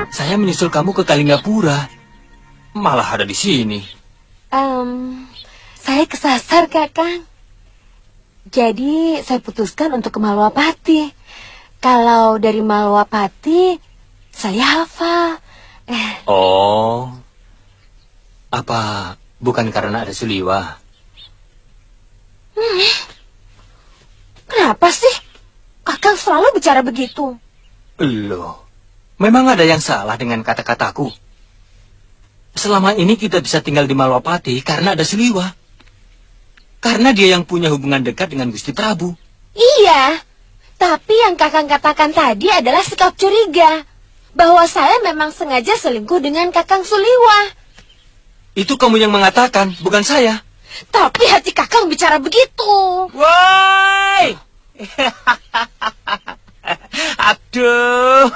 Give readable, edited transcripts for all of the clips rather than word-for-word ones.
Saya menyusul kamu ke Kalinggapura, malah ada di sini. Saya kesasar, Kakang. Jadi saya putuskan untuk ke Malwapati. Kalau dari Malwapati, saya hafal. Oh, apa bukan karena ada Suliwa? Kenapa sih Kakang selalu bicara begitu? Loh, memang ada yang salah dengan kata-kataku. Selama ini kita bisa tinggal di Malwapati karena ada Suliwa. Karena dia yang punya hubungan dekat dengan Gusti Prabu. Iya, tapi yang Kakang katakan tadi adalah sikap curiga. Bahwa saya memang sengaja selingkuh dengan Kakang Suliwa. Itu kamu yang mengatakan, bukan saya. Tapi hati Kakang bicara begitu. Woi! Aduh.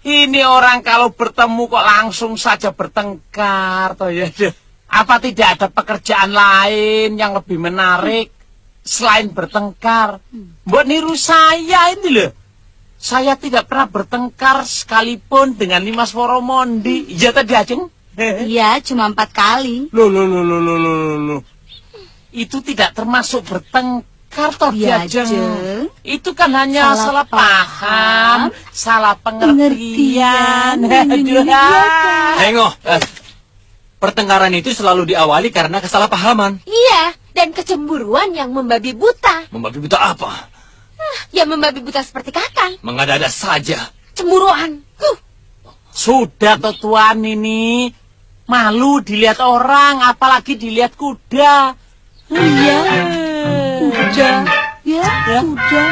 Ini orang kalau bertemu kok langsung saja bertengkar, toh ya. Apa tidak ada pekerjaan lain yang lebih menarik selain bertengkar? Mbok niru saya ini loh. Saya tidak pernah bertengkar sekalipun dengan Nimas Woromondi. Iya tadi Ajeng? Iya, cuma 4 kali. Loh. Itu tidak termasuk bertengkar toh Ya, Ajeng. Itu kan hanya salah paham, salah pengertian. Aduh. Tengok, pertengkaran itu selalu diawali karena kesalahpahaman. Iya, dan kecemburuan yang membabi buta. Membabi buta apa? Ya membabi buta seperti Kakang. Mengada-ada saja. Cemburuan. Sudah toh Tuan ini. Malu dilihat orang, apalagi dilihat kuda. Iya, kuda. Ya, kuda.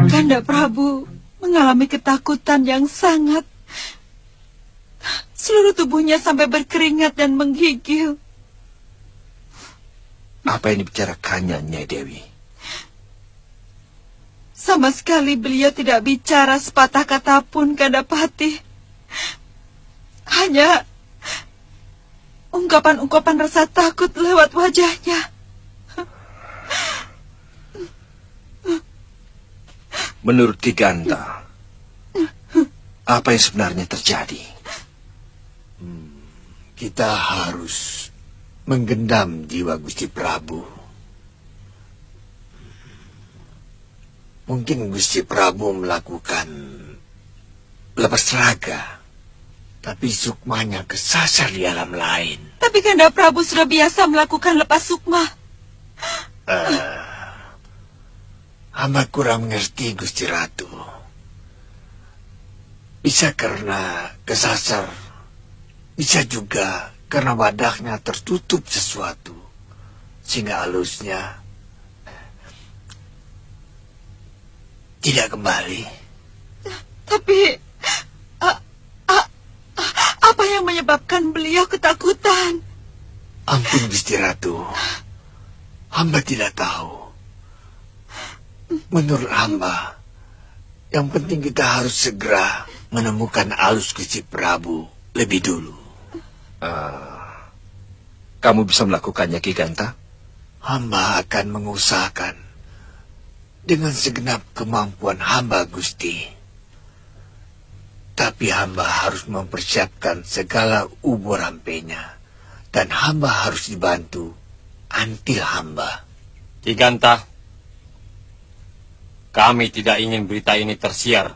Kanda Prabu mengalami ketakutan yang sangat. Seluruh tubuhnya sampai berkeringat dan menggigil. Apa yang dibicarakannya, Nyai Dewi? Sama sekali beliau tidak bicara sepatah kata pun, Kanda Pati. Hanya ungkapan-ungkapan rasa takut lewat wajahnya. Menurut Ki Ganta, apa yang sebenarnya terjadi? Kita harus menggendam jiwa Gusti Prabu. Mungkin Gusti Prabu melakukan lepas raga, tapi sukmanya kesasar di alam lain. Tapi Kanda Prabu sudah biasa melakukan lepas sukma. Hamba kurang mengerti Gusti Ratu. Bisa karena kesasar, bisa juga karena wadahnya tertutup sesuatu, sehingga halusnya tidak kembali. Tapi apa yang menyebabkan beliau ketakutan? Ampun Gusti Ratu, hamba tidak tahu. Menurut hamba, yang penting kita harus segera menemukan alus Gusti Prabu lebih dulu. Kamu bisa melakukannya, Ki Ganta? Hamba akan mengusahakan dengan segenap kemampuan hamba, Gusti. Tapi hamba harus mempersiapkan segala ubur rampenya. Dan hamba harus dibantu antil hamba. Ki Ganta, kami tidak ingin berita ini tersiar.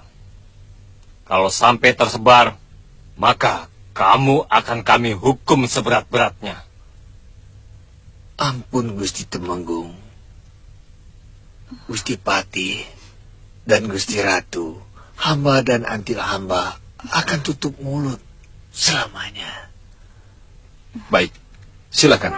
Kalau sampai tersebar, maka kamu akan kami hukum seberat-beratnya. Ampun Gusti Temenggung, Gusti Patih, dan Gusti Ratu. Hamba dan antil hamba akan tutup mulut selamanya. Baik, silakan.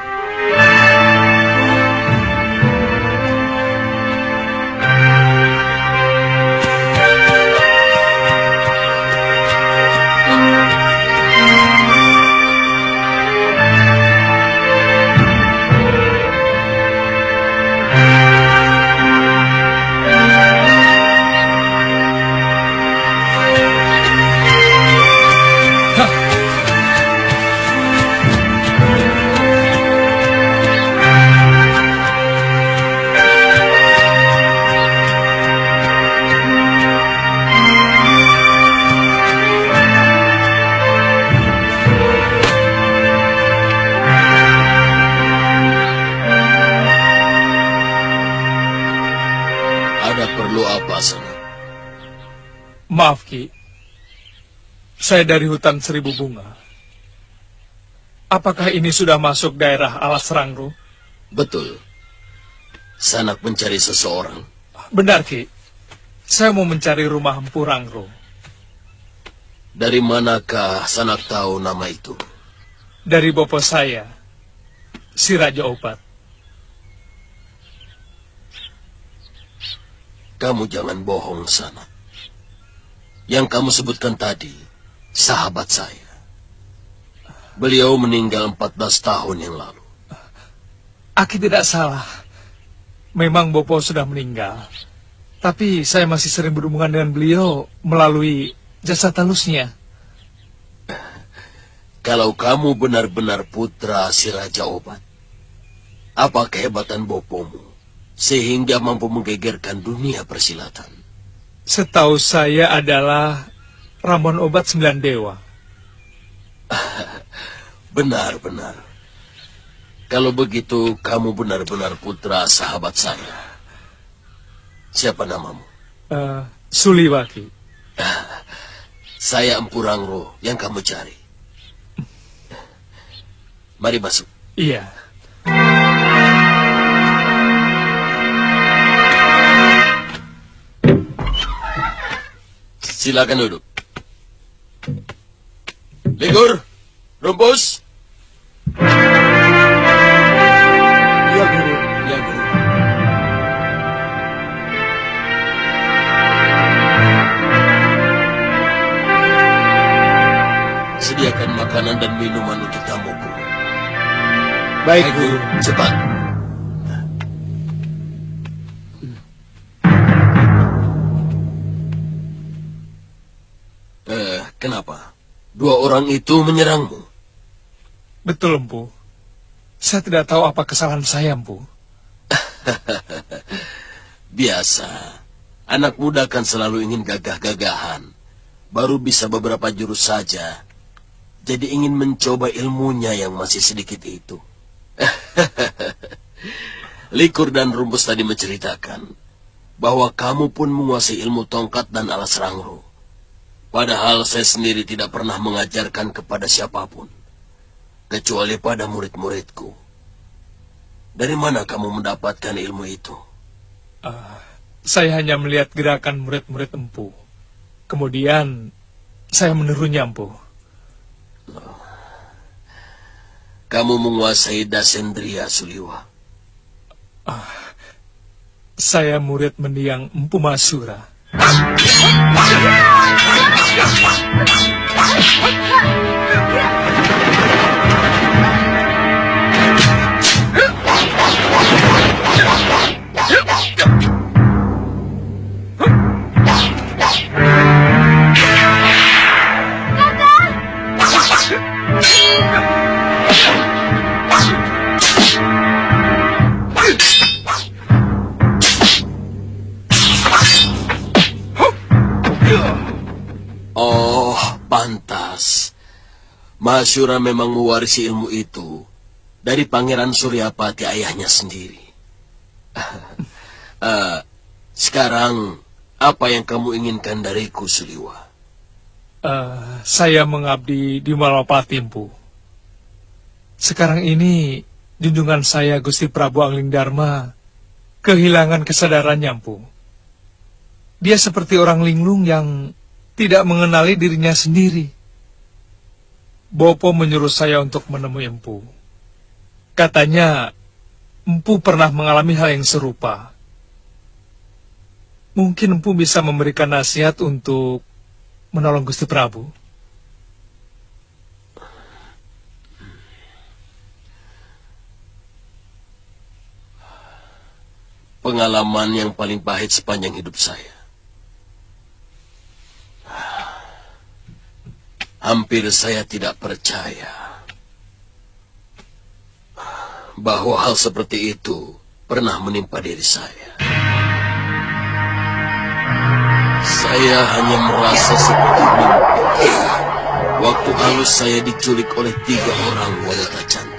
Maaf, Ki. Saya dari hutan Seribu Bunga. Apakah ini sudah masuk daerah Alas Rangro? Betul. Sanak mencari seseorang. Benar, Ki. Saya mau mencari rumah Empu Rangro. Dari manakah Sanak tahu nama itu? Dari bopo saya, si Raja Obat. Kamu jangan bohong, Sanak. Yang kamu sebutkan tadi, sahabat saya. Beliau meninggal 14 tahun yang lalu. Aki tidak salah. Memang bopo sudah meninggal. Tapi saya masih sering berhubungan dengan beliau melalui jasa talusnya. Kalau kamu benar-benar putra si Raja Obat, apa kehebatan bopomu sehingga mampu menggegerkan dunia persilatan? Setahu saya adalah Ramon Obat 9 Dewa. Benar-benar. Kalau begitu, kamu benar-benar putra sahabat saya. Siapa namamu? Suliwaki. Saya Empu Rangro yang kamu cari. Mari masuk. Iya. Silakan duduk. Ligur, Rumpus. Ya, Guru. Ya, Guru. Sediakan makanan dan minuman untuk tamuku. Baik, Guru. Cepat. Kenapa? Dua orang itu menyerangmu? Betul, Empu. Saya tidak tahu apa kesalahan saya, Empu. Biasa. Anak muda kan selalu ingin gagah-gagahan. Baru bisa beberapa jurus saja. Jadi ingin mencoba ilmunya yang masih sedikit itu. Likur dan Rumpus tadi menceritakan bahwa kamu pun menguasai ilmu tongkat dan alas rangro. Padahal saya sendiri tidak pernah mengajarkan kepada siapapun, kecuali pada murid-muridku. Dari mana kamu mendapatkan ilmu itu? Saya hanya melihat gerakan murid-murid Empu. Kemudian, saya menirunya, Empu. Kamu menguasai Dasendria, Suliwa. Saya murid mendiang Empu Masura. Oh, Mahasyura memang mewarisi ilmu itu dari Pangeran Suryapati ayahnya sendiri. Sekarang, apa yang kamu inginkan dariku, Suliwa? Saya mengabdi di Malapati, Empu. Sekarang ini, junjungan saya Gusti Prabu Angling Dharma kehilangan kesadarannya, Empu. Dia seperti orang linglung yang tidak mengenali dirinya sendiri. Bopo menyuruh saya untuk menemui Empu. Katanya, Empu pernah mengalami hal yang serupa. Mungkin Empu bisa memberikan nasihat untuk menolong Gusti Prabu. Pengalaman yang paling pahit sepanjang hidup saya. Hampir saya tidak percaya bahwa hal seperti itu pernah menimpa diri saya. Saya hanya merasa seperti mimpi. Waktu halus saya diculik oleh 3 orang wanita cantik.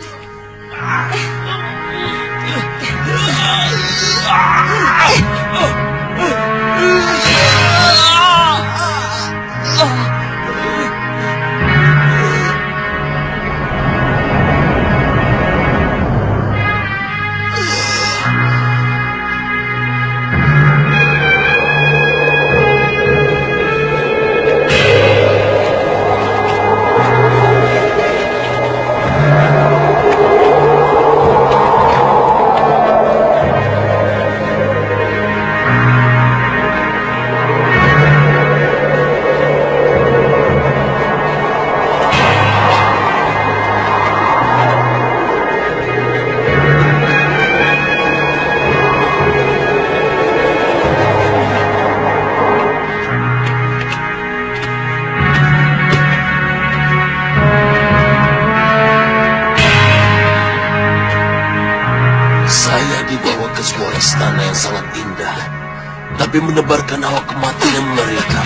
Tapi menebarkan hawa kematian yang mengerikan.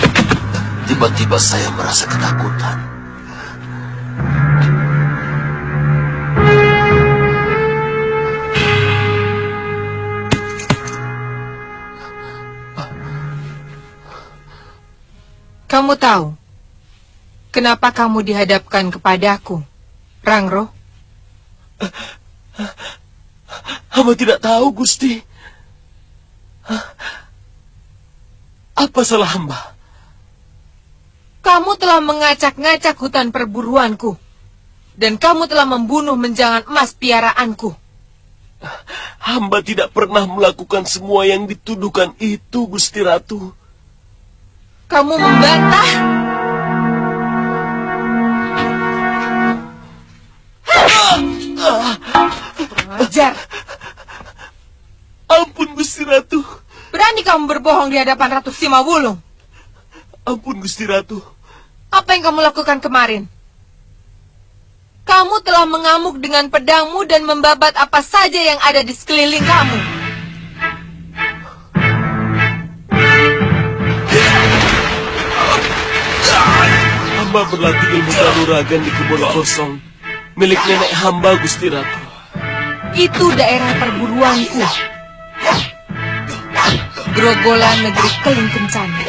Tiba-tiba saya merasa ketakutan. Kamu tahu kenapa kamu dihadapkan kepadaku, Rangro? Hamba tidak tahu, Gusti. Apa salah hamba? Kamu telah mengacak-ngacak hutan perburuanku. Dan kamu telah membunuh menjangan emas piaraanku. Hamba tidak pernah melakukan semua yang dituduhkan itu, Gusti Ratu. Kamu membantah? Kurang ajar. Ampun, Gusti Ratu. Berani kamu berbohong di hadapan Ratu Simawulung? Ampun, Gusti Ratu. Apa yang kamu lakukan kemarin? Kamu telah mengamuk dengan pedangmu dan membabat apa saja yang ada di sekeliling kamu. Hamba berlatih ilmu kanuragan di kebun kosong milik nenek hamba, Gusti Ratu. Itu daerah perburuanku. Grogolan negeri Keling Kencana.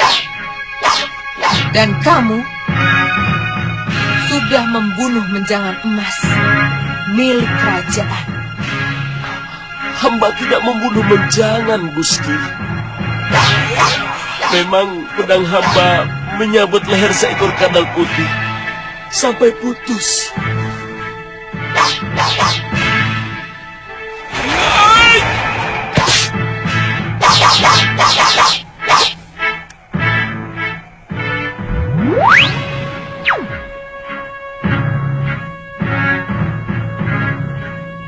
Dan kamu sudah membunuh menjangan emas milik kerajaan. Hamba tidak membunuh menjangan, Gusti. Memang pedang hamba menyabut leher seekor kadal putih sampai putus.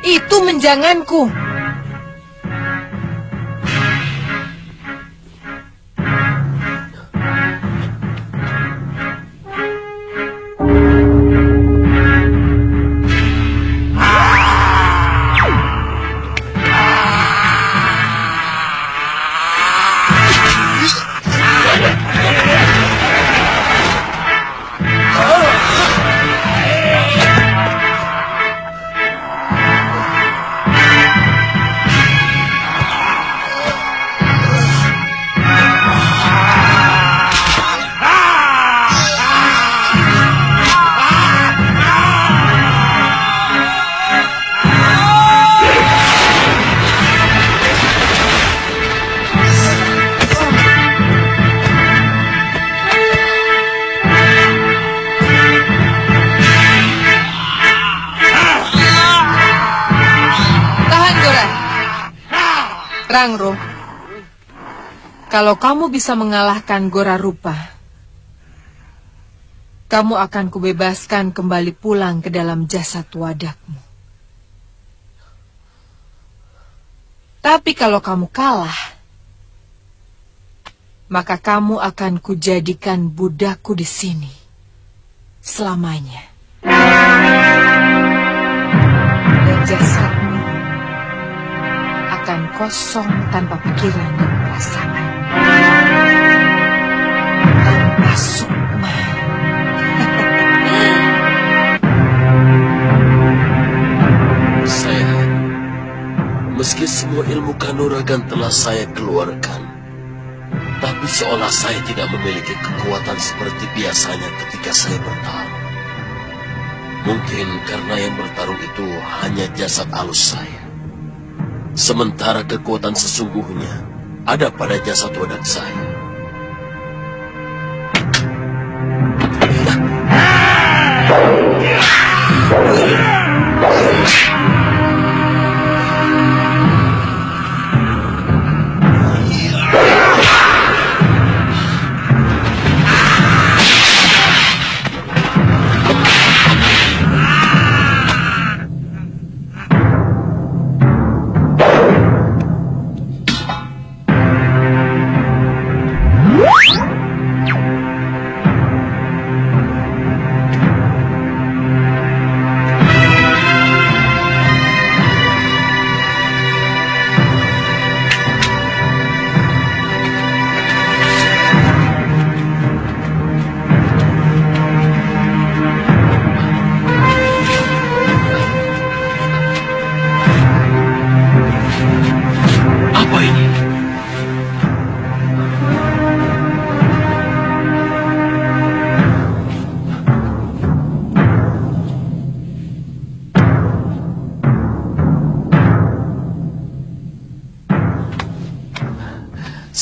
Itu menjanganku. Rangro, kalau kamu bisa mengalahkan Gora Rupa, kamu akan kubebaskan kembali pulang ke dalam jasad wadakmu. Tapi kalau kamu kalah, maka kamu akan kujadikan budakku di sini selamanya. Dan jasadmu akan kosong tanpa pikiran dan perasaan. Tanpa sukma. Saya, meski semua ilmu kanuragan telah saya keluarkan, tapi seolah saya tidak memiliki kekuatan seperti biasanya ketika saya bertarung. Mungkin karena yang bertarung itu hanya jasad halus saya. Sementara kekuatan sesungguhnya ada pada jasad wadak saya.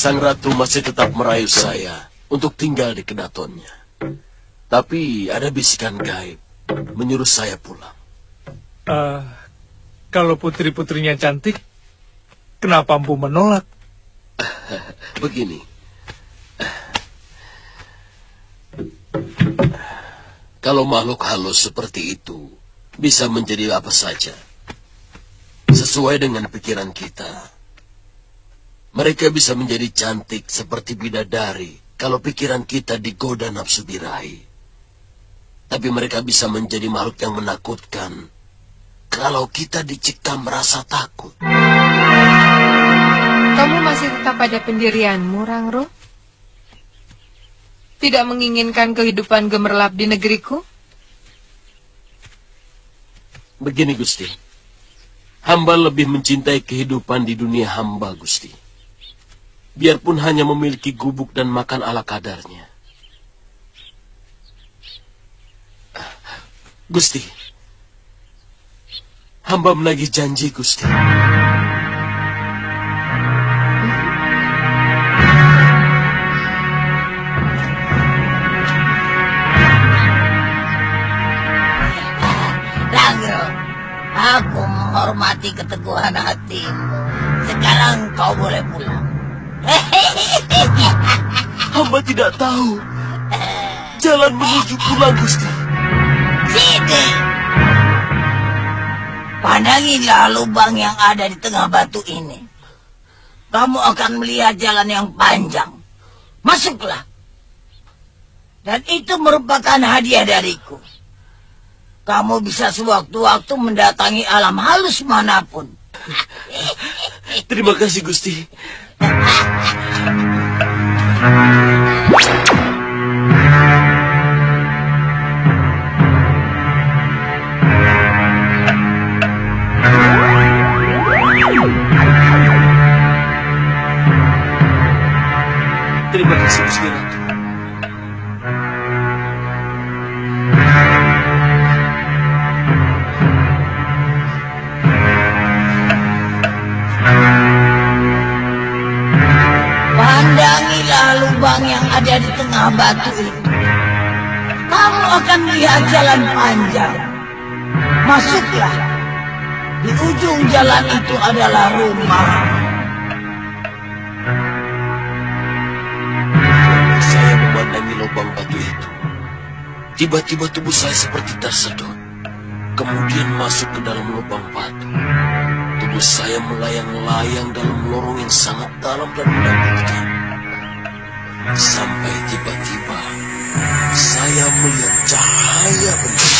Sang ratu masih tetap merayu saya untuk tinggal di kedatonnya. Tapi ada bisikan gaib menyuruh saya pulang. Kalau putri-putrinya cantik, kenapa Empu menolak? Begini. Kalau makhluk halus seperti itu bisa menjadi apa saja, sesuai dengan pikiran kita. Mereka bisa menjadi cantik seperti bidadari kalau pikiran kita digoda nafsu birahi. Tapi mereka bisa menjadi makhluk yang menakutkan kalau kita dicekam rasa takut. Kamu masih tetap pada pendirianmu, Rangro? Tidak menginginkan kehidupan gemerlap di negeriku? Begini, Gusti. Hamba lebih mencintai kehidupan di dunia hamba, Gusti. Biarpun hanya memiliki gubuk dan makan ala kadarnya. Gusti, hamba menagih janji, Gusti. Rangro, aku menghormati keteguhan hatimu. Sekarang kau boleh pulang. Hamba tidak tahu jalan menuju pulang, Gusti. Sini. Pandangilah lubang yang ada di tengah batu ini. Kamu akan melihat jalan yang panjang. Masuklah. Dan itu merupakan hadiah dariku. Kamu bisa sewaktu-waktu mendatangi alam halus manapun. Terima kasih, Gusti. Terima kasih, Gusti Ratu. Pandangilah lubang yang ada di tengah batu itu. Kamu akan melihat jalan panjang. Masuklah. Di ujung jalan itu adalah rumah. memandangi lubang batu itu, tiba-tiba tubuh saya seperti tersedot. Kemudian masuk ke dalam lubang batu. Tubuh saya melayang-layang dalam lorong yang sangat dalam dan menakutkan. Sampai tiba-tiba saya melihat cahaya benda.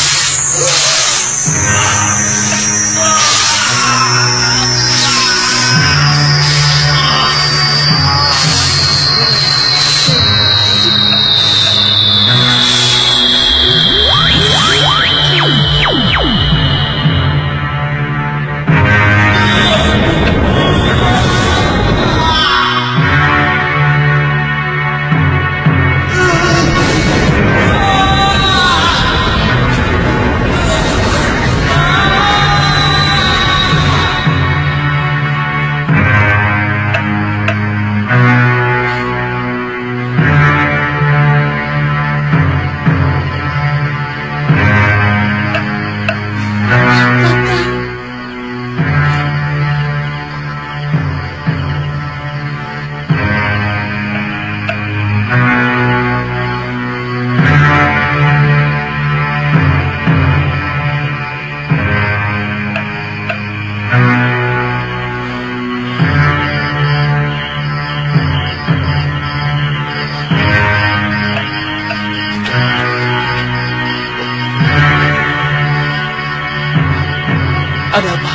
Ada apa?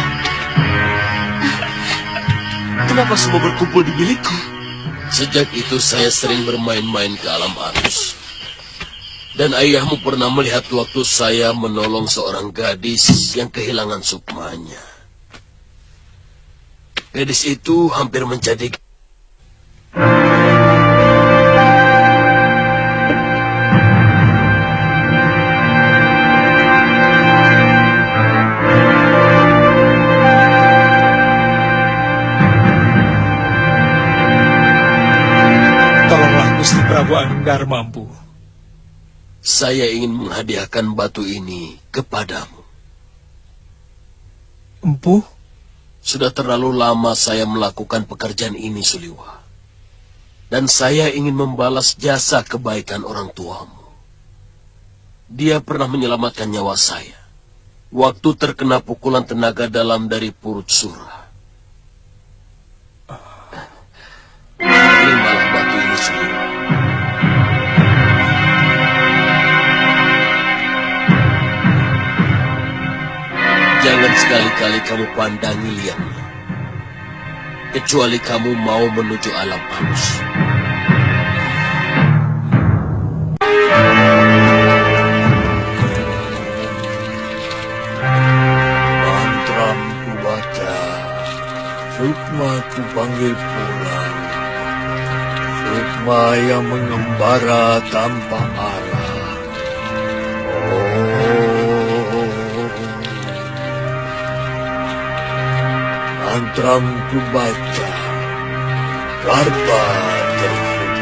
Kenapa semua berkumpul di bilikku? Sejak itu saya sering bermain-main ke alam arus. Dan ayahmu pernah melihat waktu saya menolong seorang gadis yang kehilangan sukmanya. Gadis itu hampir menjadi... Tolonglah Gusti Prabu Anglingdarma, Empu. Saya ingin menghadiahkan batu ini kepadamu. Empu? Sudah terlalu lama saya melakukan pekerjaan ini, Suliwa. Dan saya ingin membalas jasa kebaikan orang tuamu. Dia pernah menyelamatkan nyawa saya waktu terkena pukulan tenaga dalam dari Purut Surah. Terimalah batu ini, Suliwa. Jangan sekali-kali kamu pandangi liangnya, kecuali kamu mau menuju alam halus. Mantra ku baca, sukma ku panggil pulang. Sukma yang mengembara tanpa arah. Mantra ku baca, Garba terbuka.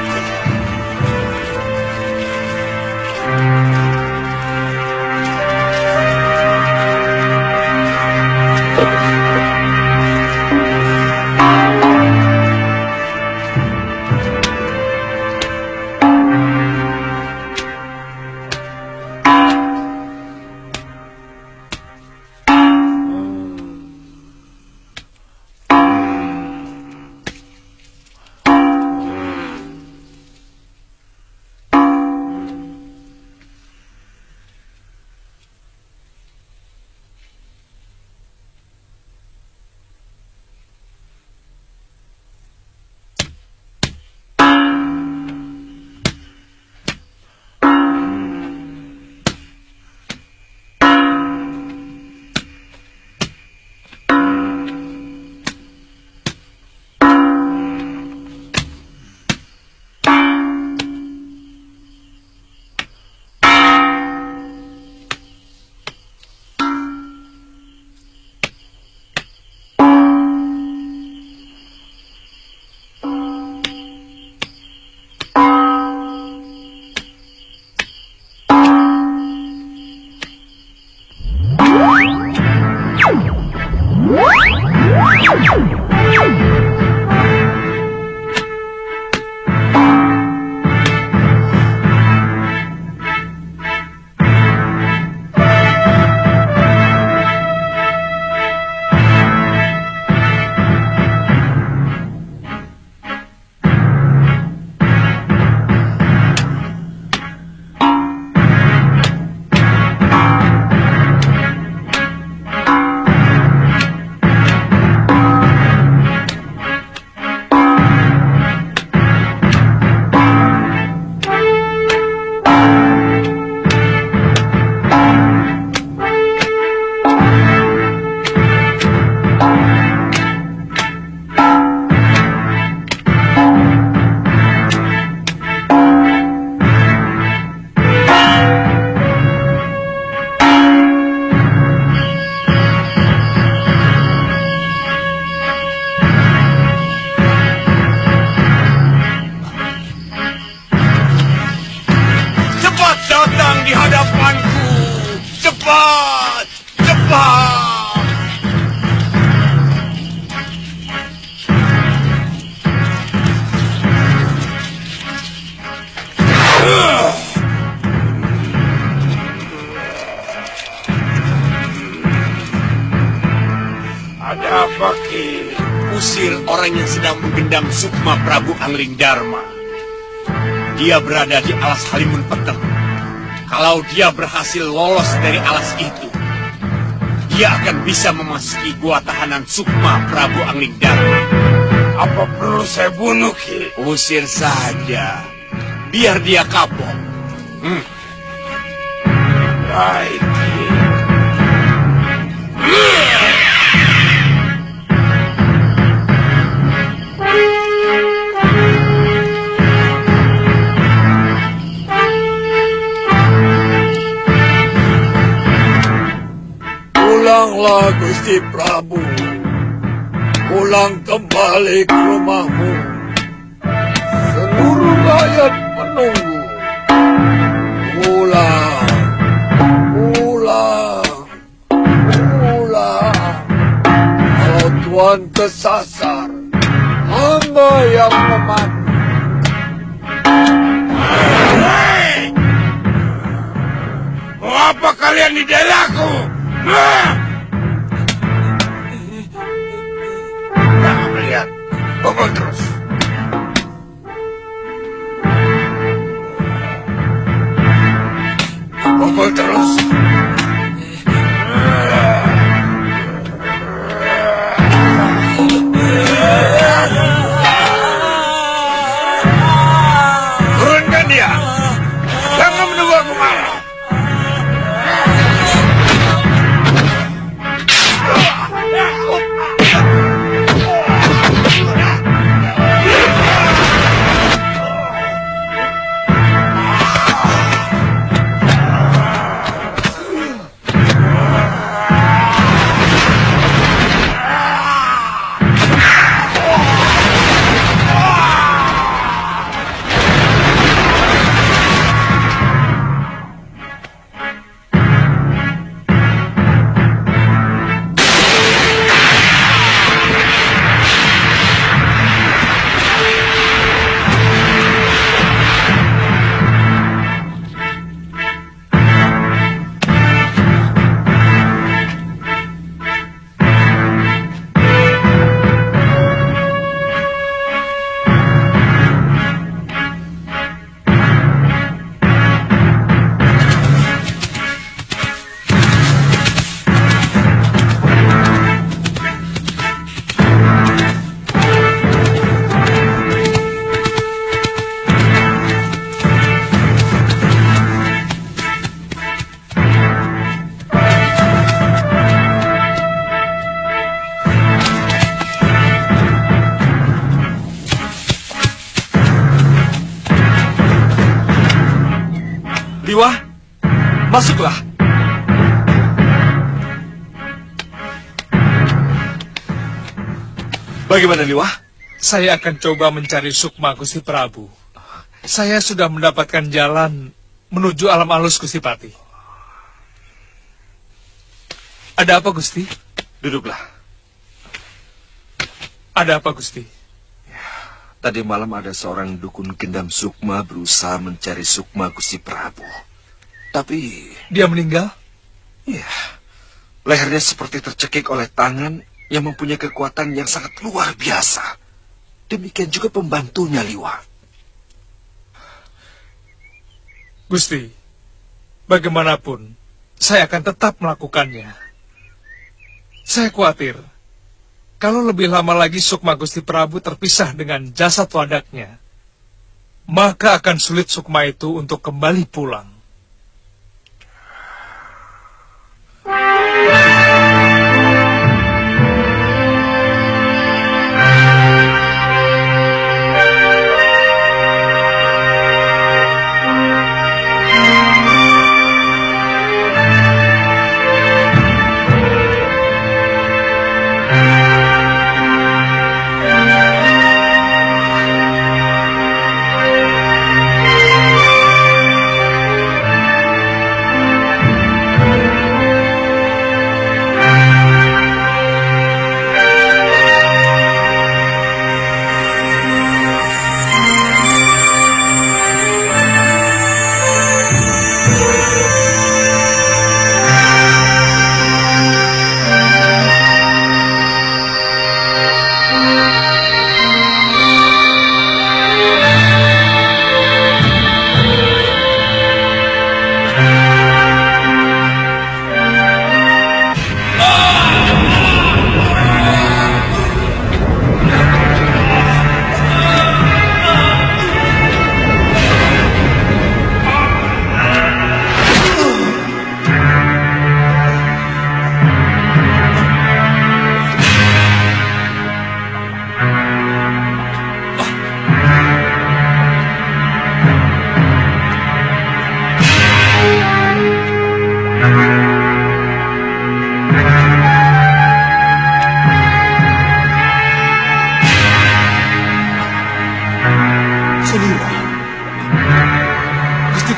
usir orang yang sedang menggendam sukma Prabu Anglingdarma. Dia berada di alas Halimun Petek. Kalau dia berhasil lolos dari alas itu, dia akan bisa memasuki gua tahanan sukma Prabu Anglingdarma. Apa perlu saya bunuh, Ki? Usir saja. Biar dia kapok. Baik, Ki. Pulanglah, Gusti Prabu. Pulang kembali ke rumahmu. Seluruh rakyat menunggu. Pulang. Kalau Tuan kesasar, hamba yang memandu. Mau apa kalian di daerahku? Jangan melihat, pukul terus. Pukul terus. Turunkan dia. Jangan menunggu aku marah. Liwa, masuklah. Bagaimana, Liwa? Saya akan coba mencari sukma Gusti Prabu. Saya sudah mendapatkan jalan menuju alam halus Gusti Pati. Ada apa, Gusti? Duduklah. Ada apa, Gusti? Tadi malam ada seorang dukun gendam sukma berusaha mencari sukma Gusti Prabu. Tapi... Dia meninggal? Iya. Lehernya seperti tercekik oleh tangan yang mempunyai kekuatan yang sangat luar biasa. Demikian juga pembantunya, Liwa. Gusti, bagaimanapun, saya akan tetap melakukannya. Saya khawatir, kalau lebih lama lagi sukma Gusti Prabu terpisah dengan jasad wadaknya, maka akan sulit sukma itu untuk kembali pulang.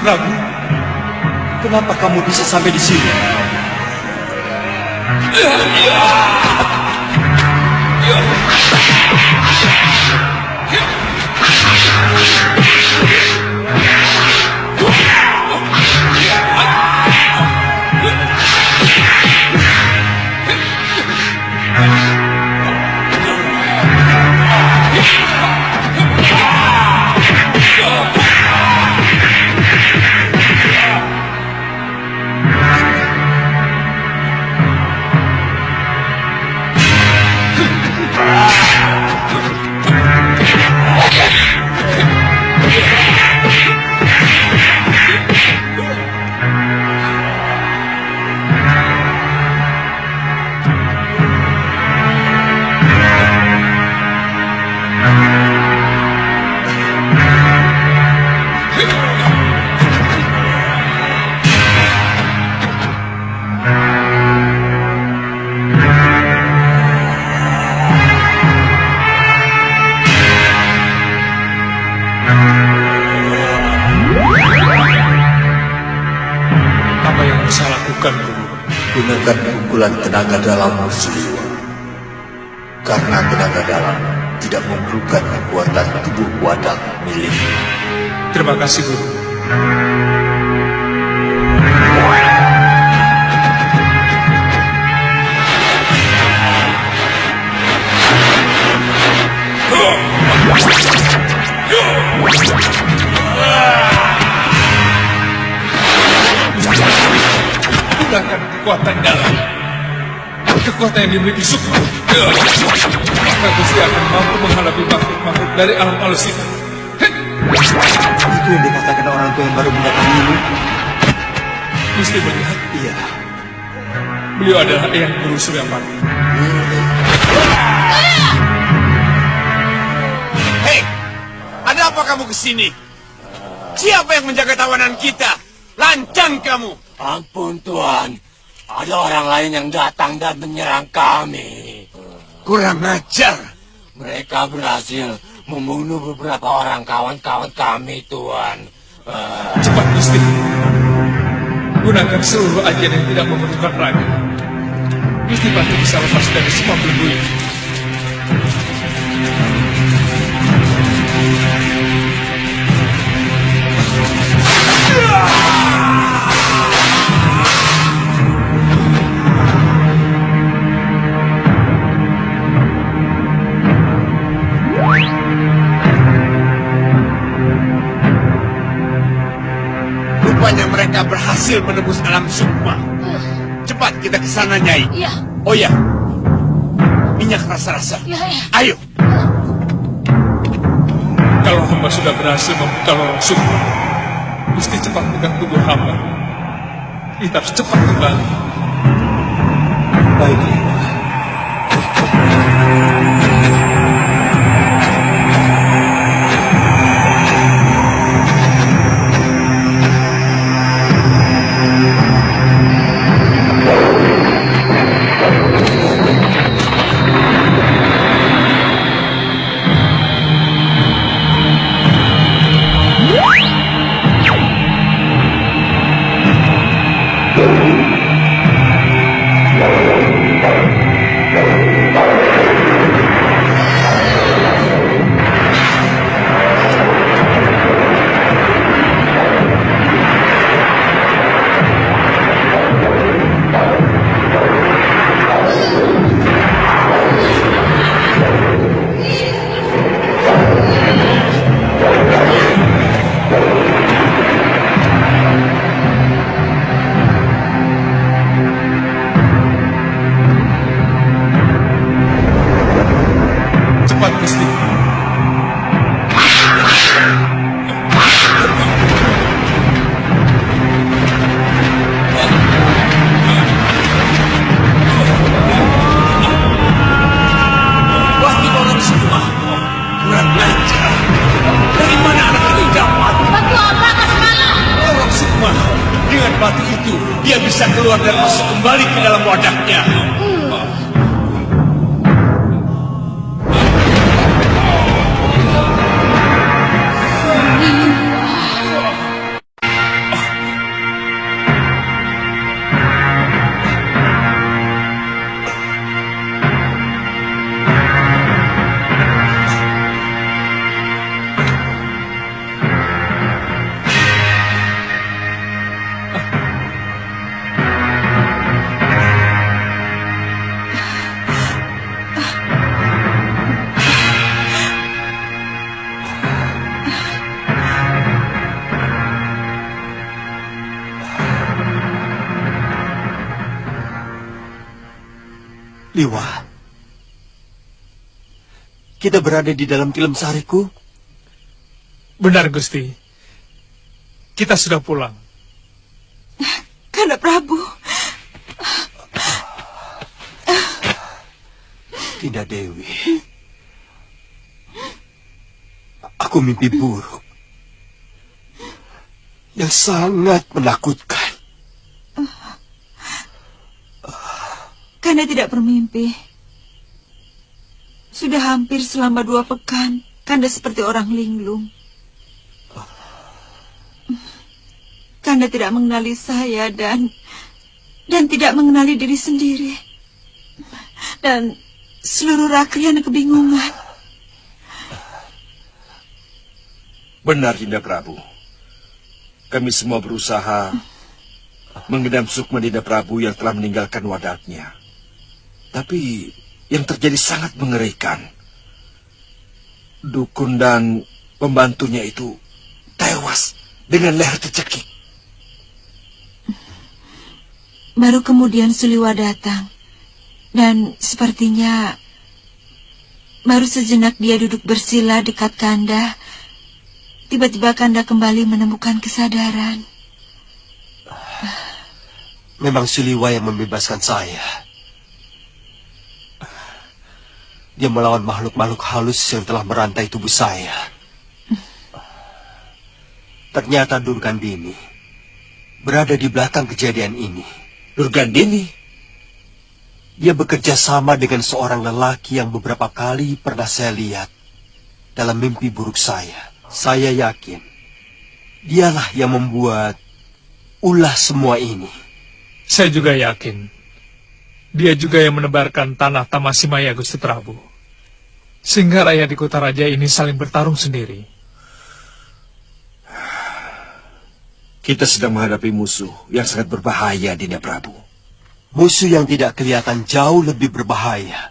Prabu. Kenapa kamu bisa sampai di sini? Apa yang harus saya lakukan, Guru? Gunakan pukulan tenaga dalam Suliwa. Karena tenaga dalam tidak memerlukan kekuatan tubuh wadah miliknya. Terima kasih, Guru. Gunakan kekuatan dalam. Kekuatan yang dimiliki Sukma. Maka Gusti akan mampu menghadapi makhluk-makhluk dari alam halus itu. Itu yang dikatakan orang tua yang baru mendatangimu. Gusti melihat? Iya. Beliau adalah Eyang Guru Suryapati. Hei, ada apa kamu kesini? Siapa yang menjaga tawanan kita? Lancang kamu! Ampun Tuan, ada orang lain yang datang dan menyerang kami. Kurang ajar. Mereka berhasil membunuh beberapa orang kawan-kawan kami, Tuan. Cepat, Gusti. Gunakan seluruh ajian yang tidak memerlukan raga. Gusti pasti bisa lepas dari semua belenggu ini. Rupanya mereka berhasil menembus alam Sukma. Cepat kita ke sana, Nyai. Iya. Oh ya, minyak rasa-rasa. Iya, iya. Ayo. Kalau hamba sudah berhasil membuka lorong Sukma, Gusti cepat pegang tubuh hamba. Kita harus cepat kembali. Baik. Cepat, Gusti. Pasti orang semua. Kurang ajar. Dari mana anak itu dapat? Batu apa semalam? Orang Sukma. Dengan batu itu, dia bisa keluar dan masuk kembali ke dalam wadahnya. Liwa, kita berada di dalam Tilem Sariku. Benar, Gusti. Kita sudah pulang. Kanda Prabu. Tidak, Dewi. Aku mimpi buruk yang sangat menakutkan. Kanda tidak bermimpi. Sudah hampir selama 2 pekan, Kanda seperti orang linglung. Kanda tidak mengenali saya dan tidak mengenali diri sendiri. Dan seluruh rakyat kebingungan. Benar, Dinda Prabu. Kami semua berusaha mengendam sukma Dinda Prabu yang telah meninggalkan wadatnya. Tapi yang terjadi sangat mengerikan. Dukun dan pembantunya itu tewas dengan leher tercekik. Baru kemudian Suliwa datang. Dan sepertinya baru sejenak dia duduk bersila dekat Kanda. Tiba-tiba Kanda kembali menemukan kesadaran. Memang Suliwa yang membebaskan saya. Dia melawan makhluk-makhluk halus yang telah merantai tubuh saya. Ternyata Durgandini berada di belakang kejadian ini. Durgandini? Dia bekerja sama dengan seorang lelaki yang beberapa kali pernah saya lihat dalam mimpi buruk saya. Saya yakin dialah yang membuat ulah semua ini. Saya juga yakin. Dia juga yang menebarkan tanah Tamasimaya, Gusti Prabu. Sehingga rakyat di kota raja ini saling bertarung sendiri. Kita sedang menghadapi musuh yang sangat berbahaya, Dinda Prabu. Musuh yang tidak kelihatan jauh lebih berbahaya.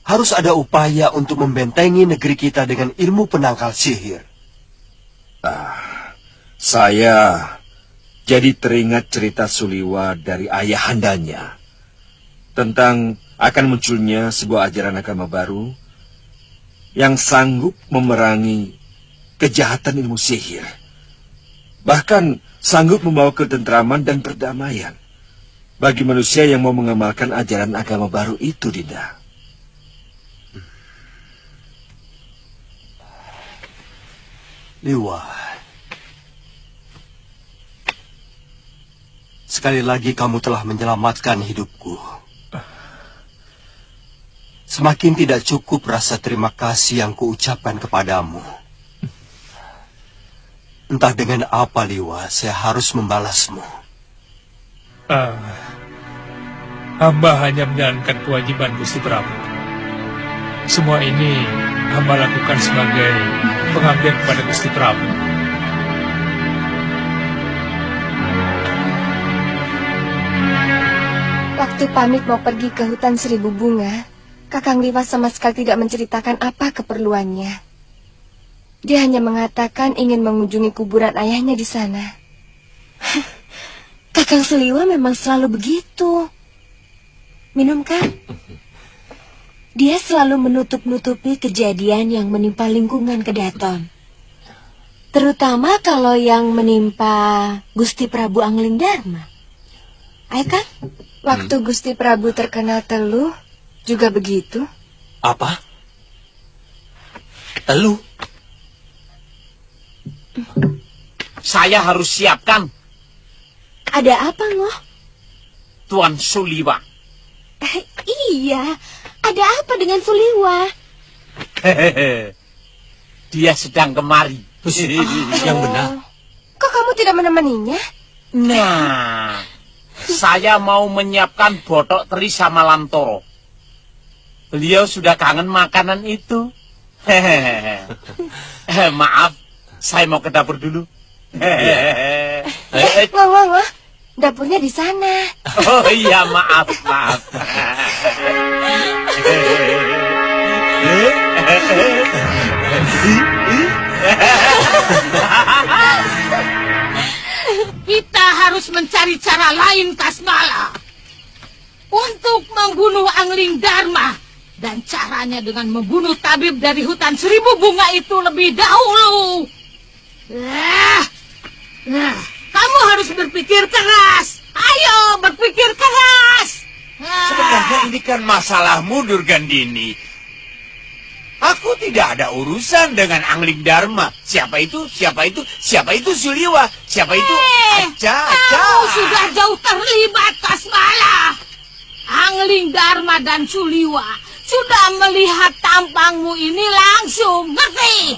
Harus ada upaya untuk membentengi negeri kita dengan ilmu penangkal sihir. Saya jadi teringat cerita Suliwa dari ayahandanya tentang akan munculnya sebuah ajaran agama baru yang sanggup memerangi kejahatan ilmu sihir. Bahkan sanggup membawa ketentraman dan perdamaian bagi manusia yang mau mengamalkan ajaran agama baru itu, Dinda. Liwa, sekali lagi kamu telah menyelamatkan hidupku. Semakin tidak cukup rasa terima kasih yang kuucapkan kepadamu. Entah dengan apa, Liwa, saya harus membalasmu. Hamba hanya menjalankan kewajiban Gusti Prabu. Semua ini hamba lakukan sebagai pengabdian kepada Gusti Prabu. Waktu pamit mau pergi ke hutan Seribu Bunga, Kakang Liwa sama sekali tidak menceritakan apa keperluannya. Dia hanya mengatakan ingin mengunjungi kuburan ayahnya di sana. Kakang Suliwa memang selalu begitu. Minum kan? Dia selalu menutup-nutupi kejadian yang menimpa lingkungan Kedaton. Terutama kalau yang menimpa Gusti Prabu Anglingdarma. Kan? Waktu Gusti Prabu terkena teluh, juga begitu. Apa? Teluh? Saya harus siapkan. Ada apa, Ngoh? Tuan Suliwa. Iya, ada apa dengan Suliwa? Dia sedang kemari. Yang benar. Kok kamu tidak menemaninya? Nah, saya mau menyiapkan botok teri sama lantoro. Beliau sudah kangen makanan itu. Maaf, saya mau ke dapur dulu. Ngoh, dapurnya di sana. Oh iya, maaf. Kita harus mencari cara lain, Kasmala. Untuk untuk membunuh Angling Dharma. Dan caranya dengan membunuh tabib dari hutan 1000 bunga itu lebih dahulu. Kamu harus berpikir keras. Ayo, berpikir keras. Sebenarnya ini kan masalahmu, Durgandini. Aku tidak ada urusan dengan Angling Dharma. Siapa itu? Siapa itu? Siapa itu Suliwa? Siapa itu? Kamu sudah jauh terlibat, Kasmala. Angling Dharma dan Suliwa sudah melihat tampangmu ini langsung, ngerti?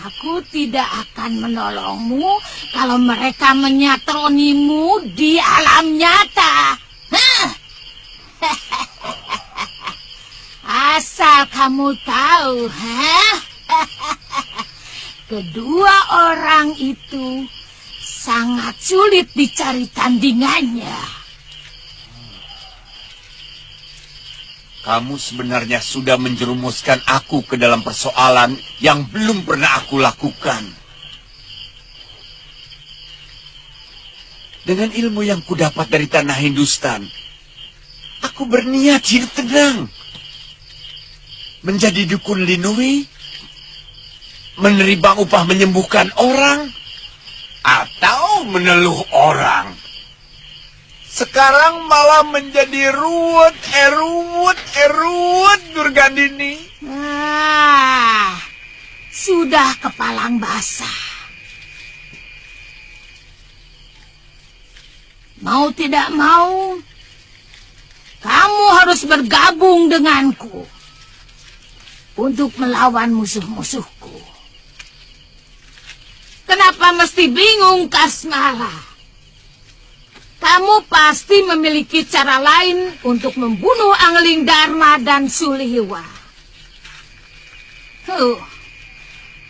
Aku tidak akan menolongmu kalau mereka menyatronimu di alam nyata. Asal kamu tahu, kedua orang itu sangat sulit dicari tandingannya. Kamu sebenarnya sudah menjerumuskan aku ke dalam persoalan yang belum pernah aku lakukan. Dengan ilmu yang kudapat dari tanah Hindustan, aku berniat hidup tenang. Menjadi dukun Linui, menerima upah menyembuhkan orang, atau meneluh orang. Sekarang malah menjadi ruwet, Durgandini. Sudah kepalang basah. Mau tidak mau, kamu harus bergabung denganku untuk melawan musuh-musuhku. Kenapa mesti bingung, Kasmala? Kamu pasti memiliki cara lain untuk membunuh Angling Dharma dan Suliwa.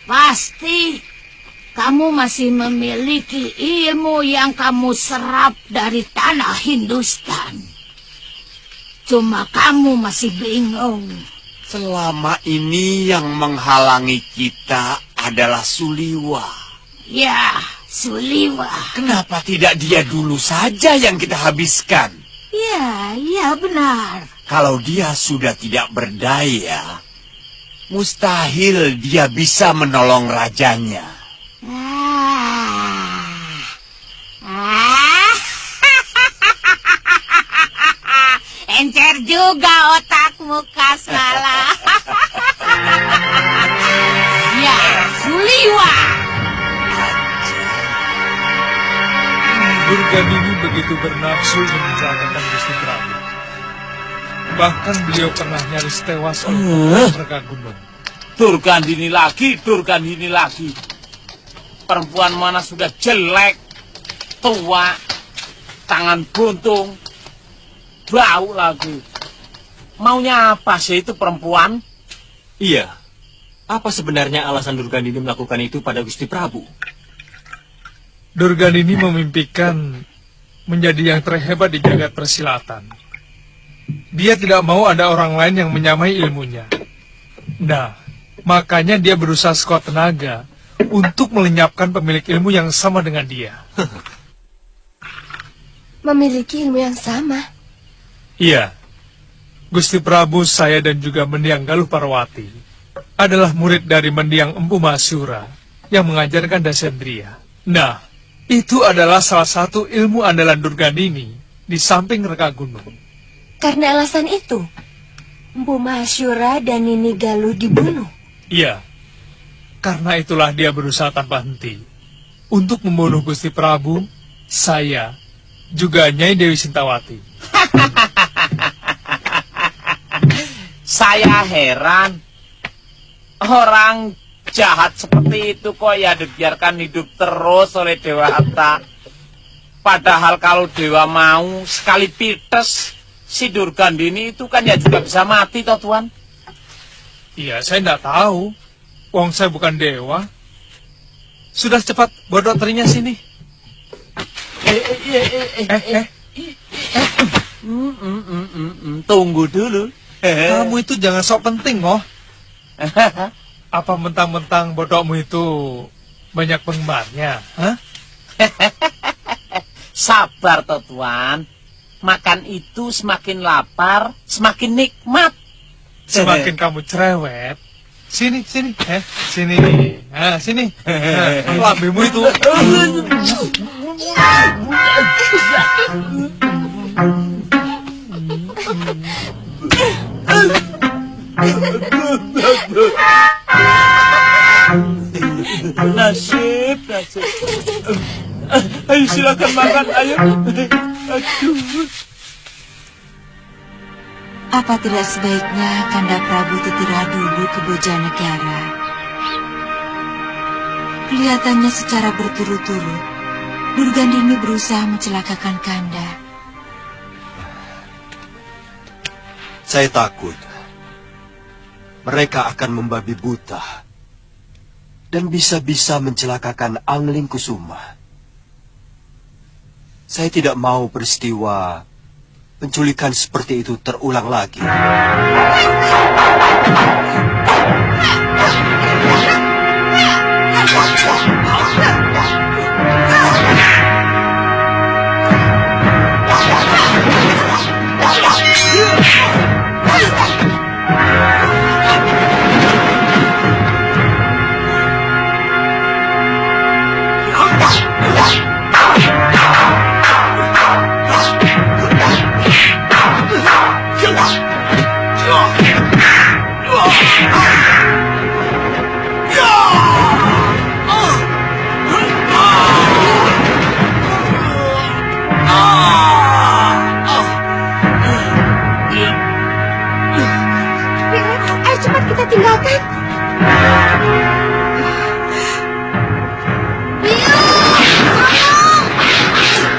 Pasti kamu masih memiliki ilmu yang kamu serap dari tanah Hindustan. Cuma kamu masih bingung. Selama ini yang menghalangi kita adalah Suliwa. Ya, Suliwa. Kenapa tidak dia dulu saja yang kita habiskan? Ya benar. Kalau dia sudah tidak berdaya, mustahil dia bisa menolong rajanya. Encer juga otakmu, Kasmala. Ya, Suliwa. Durgandini begitu bernafsu mencelakakan Gusti Prabu. Bahkan beliau pernah nyaris tewas oleh mereka gunung. Durgandini lagi. Perempuan mana sudah jelek, tua, tangan buntung, bau lagi. Maunya apa sih itu perempuan? Iya. Apa sebenarnya alasan Durgandini melakukan itu pada Gusti Prabu? Durgandini memimpikan menjadi yang terhebat di jagat persilatan. Dia tidak mau ada orang lain yang menyamai ilmunya. Nah, makanya dia berusaha sekuat tenaga untuk melenyapkan pemilik ilmu yang sama dengan dia. Memiliki ilmu yang sama? Iya. Gusti Prabu, saya dan juga Mendiang Galuh Parwati adalah murid dari Mendiang Empu Masyura yang mengajarkan Dasendriya. Nah, itu adalah salah satu ilmu andalan Durgandini di samping Reka Gunung. Karena alasan itu, Empu Masyura dan Nini Galuh dibunuh. Iya, karena itulah dia berusaha tanpa henti untuk membunuh Gusti Prabu, saya, juga Nyai Dewi Sintawati. Saya heran, orang jahat seperti itu kok ya dibiarkan hidup terus oleh Dewata. Padahal kalau Dewa mau sekali pites, si Durgandini itu kan ya juga bisa mati toh Tuan. Iya, saya tidak tahu. Wong saya bukan dewa. Sudah cepat bawa dokternya sini. Tunggu dulu. Kamu itu jangan sok penting, oh. Apa mentang-mentang bodokmu itu banyak penggemarnya? Hah? Sabar toh Tuan. makan itu semakin lapar, semakin nikmat. Semakin kamu cerewet, sini, sini, sini, sini, lambemu itu. Nasib. Ayo silakan makan, ayo. Aduh. Apa tidak sebaiknya Kanda Prabu tetira dulu ke Bojanegara? Kelihatannya secara berturut-turut, Durgandini berusaha mencelakakan Kanda. Saya takut mereka akan membabi buta dan bisa-bisa mencelakakan Angling Kusuma. Saya tidak mau peristiwa penculikan seperti itu terulang lagi. Ayo cepat kita tinggalkan.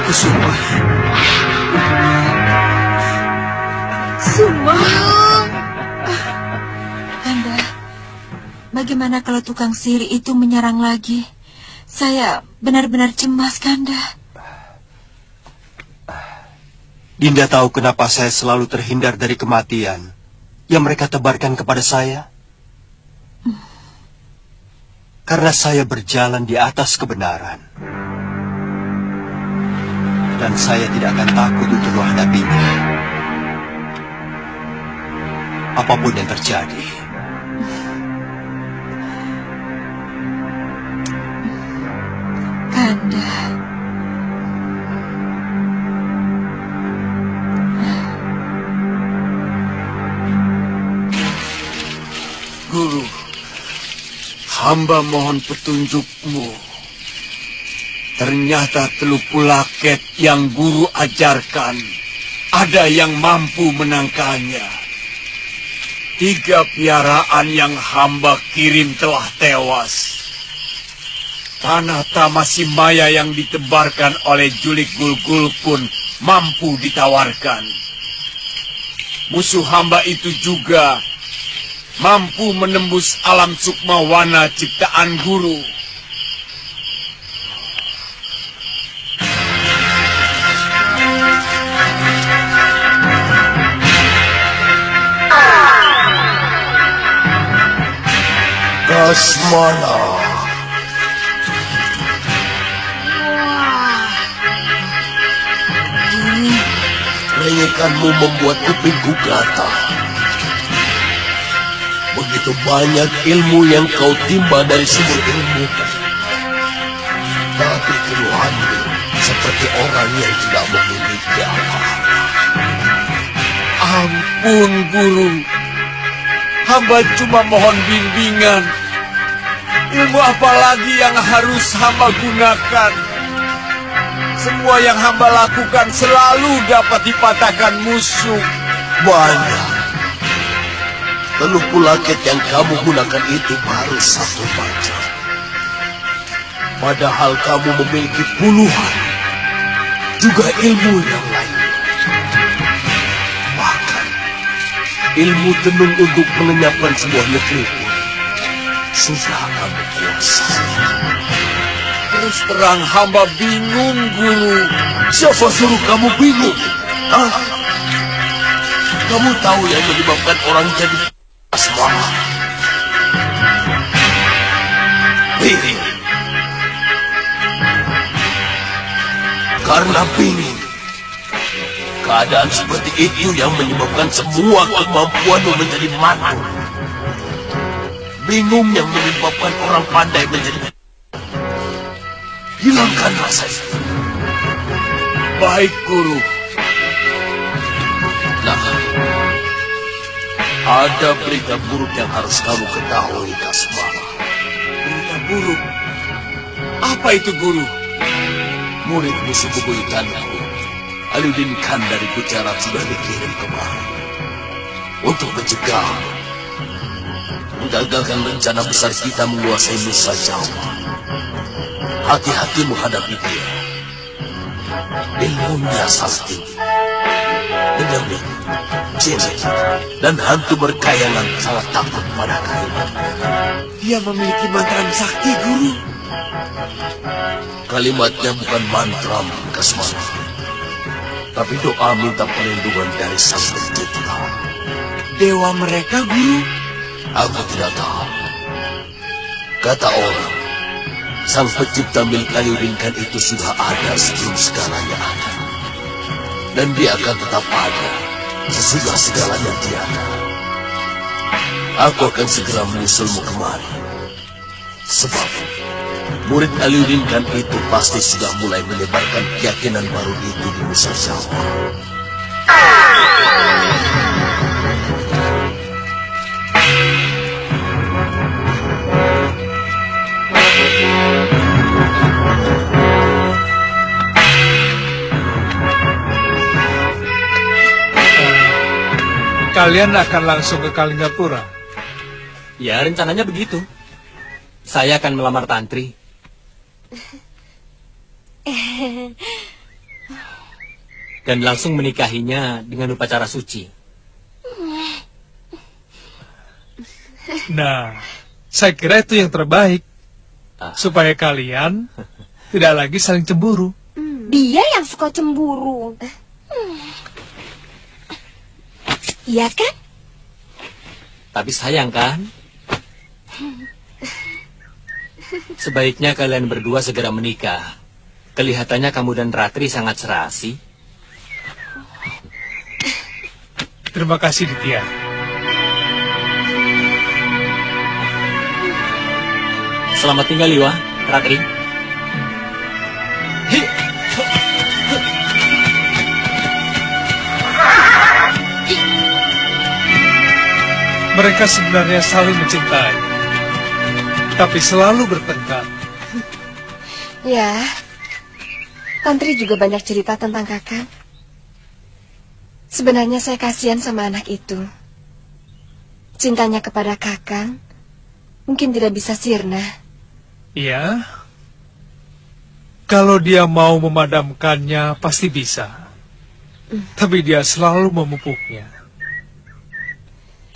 Kusuma. Suma. Kanda, bagaimana kalau tukang sihir itu menyerang lagi? Saya benar-benar cemas, Kanda. Dinda tahu kenapa saya selalu terhindar dari kematian yang mereka tebarkan kepada saya? Karena saya berjalan di atas kebenaran. Dan saya tidak akan takut untuk menghadapinya. Apapun yang terjadi. Kanda. Guru, hamba mohon petunjukmu. Ternyata teluk pulaket yang guru ajarkan, ada yang mampu menangkalnya. 3 piaraan yang hamba kirim telah tewas. Tanah Tamasimaya yang ditebarkan oleh Julik Gulgul pun mampu ditawarkan. Musuh hamba itu juga mampu menembus alam sukmawana ciptaan guru. Kasmana. Rengekanmu membuat kupingku gatal. Begitu banyak ilmu yang kau timba dari sumber ilmu, tapi keluhanmu seperti orang yang tidak memiliki apa-apa. Ampun, guru. Hamba cuma mohon bimbingan. Ilmu apa lagi yang harus hamba gunakan? Semua yang hamba lakukan selalu dapat dipatahkan musuh. Banyak. Teluk pulaket yang kamu gunakan itu baru 1 macam. Padahal kamu memiliki puluhan. Juga ilmu yang lain. Bahkan ilmu tenun untuk mengenyapkan sebuah negeri pun sudah kamu kuasai. Terus terang hamba bingung, guru. Siapa suruh kamu bingung? Hah? Kamu tahu yang menyebabkan orang jadi asmara? Bingung. Karena bingung, Keadaan seperti itu yang menyebabkan semua kemampuanmu menjadi mantul. Bingung yang menyebabkan orang pandai menjadi... Hilangkan rasa itu. Baik, Guru. Nah, ada berita buruk yang harus kamu ketahui, Kasmara. Berita buruk? Apa itu, Guru? Murid musuh bebuyutanku, Aliuddin Khan dari Gujarat sudah dikirim kemari untuk mencegah, menggagalkan rencana besar kita menguasai Nusa Jawa. Hati-hati menghadapi dia. Ilmunya sangat tinggi. Penyemik, jin, dan hantu berkayangan sangat takut pada kain. Dia memiliki mantra sakti, Guru. Kalimatnya bukan mantra, Kasmara, tapi doa minta perlindungan dari Sang Pencipta. Dewa mereka, Guru? Aku tidak tahu. Kata orang, Sang Pencipta milik Aliuddin Khan itu sudah ada sebelum segalanya ada. Dan dia akan tetap ada sesudah segalanya tiada. Aku akan segera menyusulmu kemari. Sebab murid Aliuddin Khan itu pasti sudah mulai menyebarkan keyakinan baru itu di Nusa Jawa. Kalian akan langsung ke Kalingapura? Ya, rencananya begitu. Saya akan melamar Tantri. Dan langsung menikahinya dengan upacara suci. Nah, saya kira itu yang terbaik. Supaya kalian tidak lagi saling cemburu. Dia yang suka cemburu. Iya kan? Tapi sayang kan? Sebaiknya kalian berdua segera menikah. Kelihatannya kamu dan Ratri sangat serasi. Terima kasih, Ditya. Selamat tinggal, Liwa, Ratri. Mereka sebenarnya saling mencintai, tapi selalu bertengkar. Ya, Tantri juga banyak cerita tentang kakak. Sebenarnya saya kasihan sama anak itu. Cintanya kepada kakak mungkin tidak bisa sirna. Iya, kalau dia mau memadamkannya pasti bisa. Tapi dia selalu memupuknya.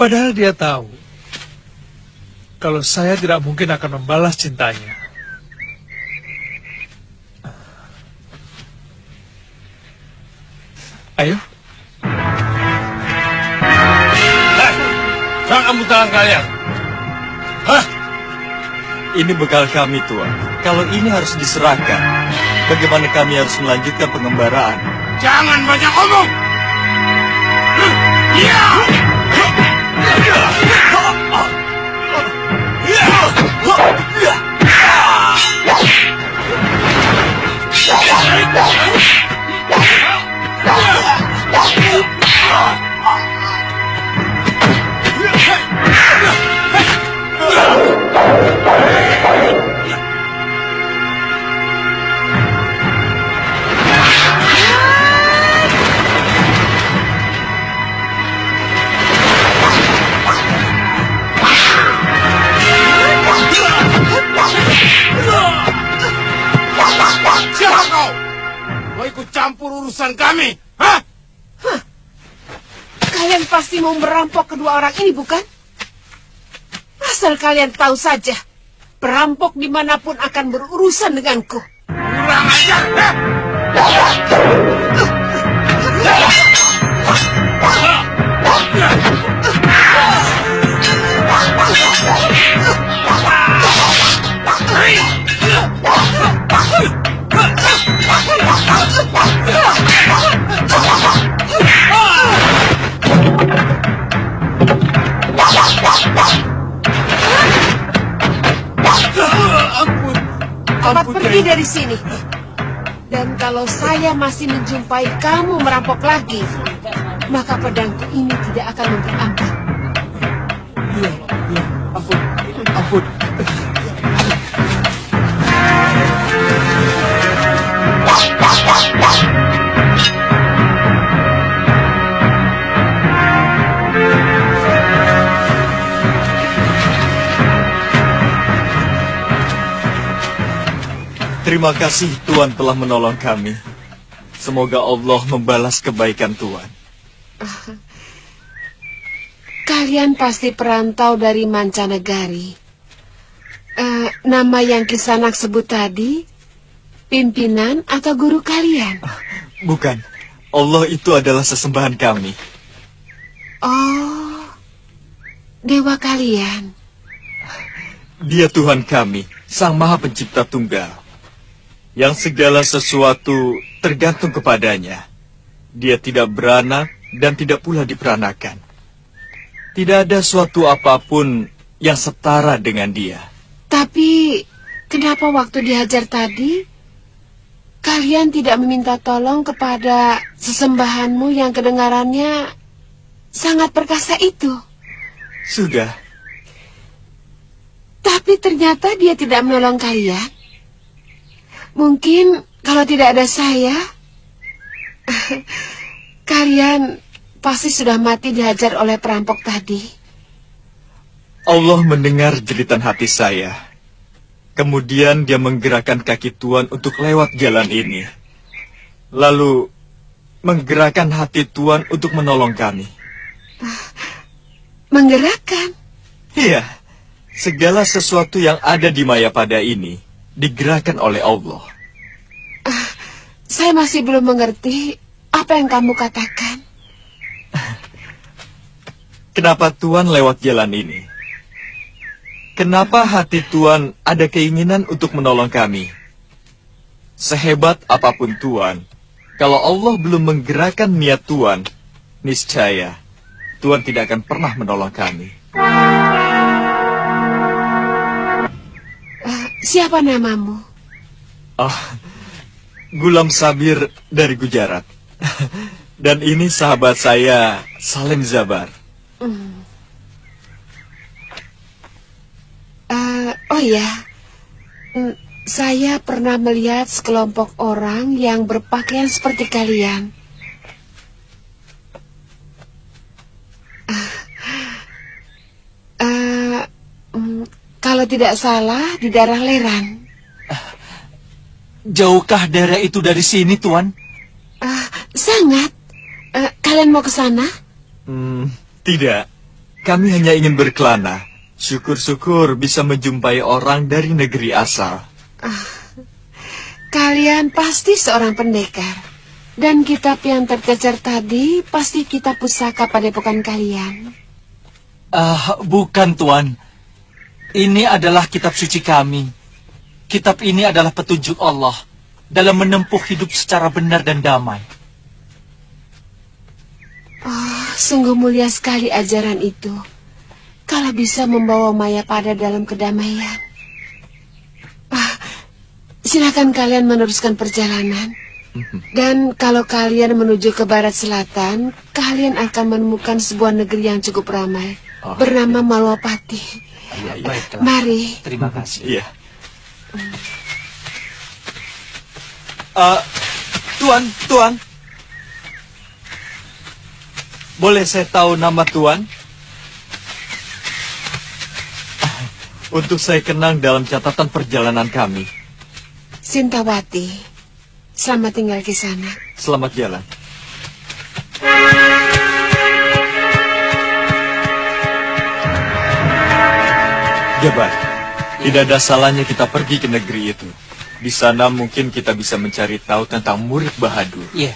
Padahal dia tahu kalau saya tidak mungkin akan membalas cintanya. Ayo. Jangan kamu tangan kalian. Hah? Ini bekal kami, Tuan. Kalau ini harus diserahkan, bagaimana kami harus melanjutkan pengembaraan? Jangan banyak ngomong! Ya! Siapa kau? Mau ikut campur urusan kami? Hah? Kalian pasti mau merampok kedua orang ini, bukan? Asal kalian tahu saja, perampok dimanapun akan berurusan denganku. Kurang ajar! cepat pergi dari sini. Dan kalau saya masih menjumpai kamu merampok lagi, maka pedangku ini tidak akan memberampok. Iya, ampun, ampun. Terima kasih Tuan telah menolong kami. Semoga Allah membalas kebaikan Tuan. Kalian pasti perantau dari mancanegari. Nama yang Kisanak sebut tadi, pimpinan atau guru kalian? Bukan, Allah itu adalah sesembahan kami. Oh, dewa kalian. Dia Tuhan kami, Sang Maha Pencipta Tunggal. Yang segala sesuatu tergantung kepadanya. Dia tidak beranak dan tidak pula diperanakan. Tidak ada suatu apapun yang setara dengan dia. Tapi, kenapa waktu dihajar tadi, kalian tidak meminta tolong kepada sesembahanmu yang kedengarannya sangat perkasa itu? Sudah. Tapi ternyata dia tidak menolong kalian. Mungkin kalau tidak ada saya, kalian pasti sudah mati dihajar oleh perampok tadi. Allah mendengar jeritan hati saya. Kemudian dia menggerakkan kaki Tuan untuk lewat jalan ini. Lalu menggerakkan hati Tuan untuk menolong kami. Menggerakkan? Iya, segala sesuatu yang ada di Mayapada ini digerakkan oleh Allah. Saya masih belum mengerti apa yang kamu katakan. Kenapa Tuan lewat jalan ini? Kenapa hati Tuan ada keinginan untuk menolong kami? Sehebat apapun Tuan, kalau Allah belum menggerakkan niat Tuan, niscaya Tuan tidak akan pernah menolong kami. Siapa namamu? Oh, Gulam Sabir dari Gujarat. Dan ini sahabat saya, Salim Zabar. Oh ya, saya pernah melihat sekelompok orang yang berpakaian seperti kalian. Kalau tidak salah, di daerah Leran. Jauhkah daerah itu dari sini, Tuan? Sangat. Kalian mau ke sana? Tidak. Kami hanya ingin berkelana. Syukur-syukur bisa menjumpai orang dari negeri asal. Kalian pasti seorang pendekar. Dan kitab yang tercecer tadi pasti kitab pusaka padepokan kalian. Bukan, Tuan. Ini adalah kitab suci kami. Kitab ini adalah petunjuk Allah dalam menempuh hidup secara benar dan damai. Sungguh mulia sekali ajaran itu. Kalau bisa membawa Mayapada dalam kedamaian. Silakan kalian meneruskan perjalanan. Dan kalau kalian menuju ke barat selatan, kalian akan menemukan sebuah negeri yang cukup ramai. Bernama Malwapati. Baiklah. Mari. Terima kasih. Iya. Tuan. Boleh saya tahu nama Tuan? Untuk saya kenang dalam catatan perjalanan kami. Sintawati. Selamat tinggal di sana. Selamat jalan. Jabar, tidak ada salahnya kita pergi ke negeri itu. Di sana mungkin kita bisa mencari tahu tentang murid Bahadur. Iya.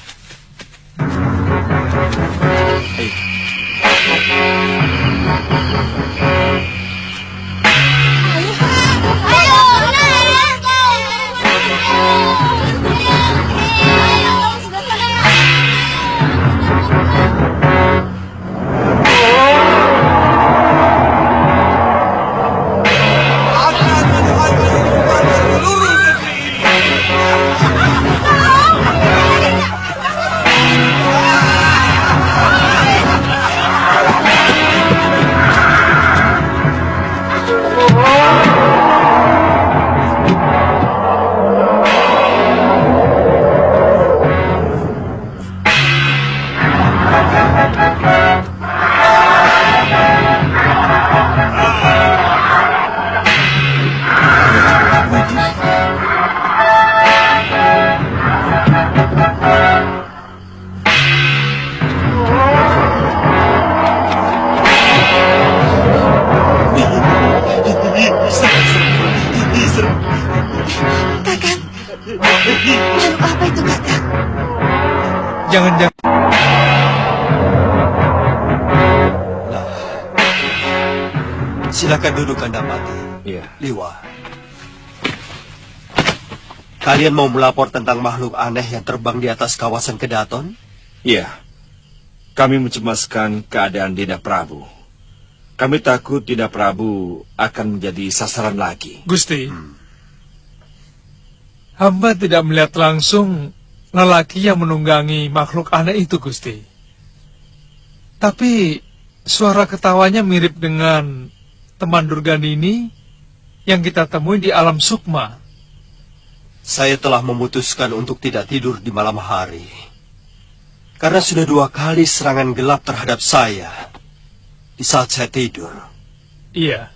Kakang, makhluk apa itu, Kakang? Jangan-jangan... Silakan duduk, Kandapati. Iya. Liwa. Kalian mau melapor tentang makhluk aneh yang terbang di atas kawasan Kedaton? Iya. Kami mencemaskan keadaan Dinda Prabu. Kami takut Dinda Prabu akan menjadi sasaran lagi. Gusti, hamba tidak melihat langsung lelaki yang menunggangi makhluk aneh itu, Gusti. Tapi suara ketawanya mirip dengan teman Durganini yang kita temui di alam sukma. Saya telah memutuskan untuk tidak tidur di malam hari. Karena sudah 2 kali serangan gelap terhadap saya di saat saya tidur. Iya,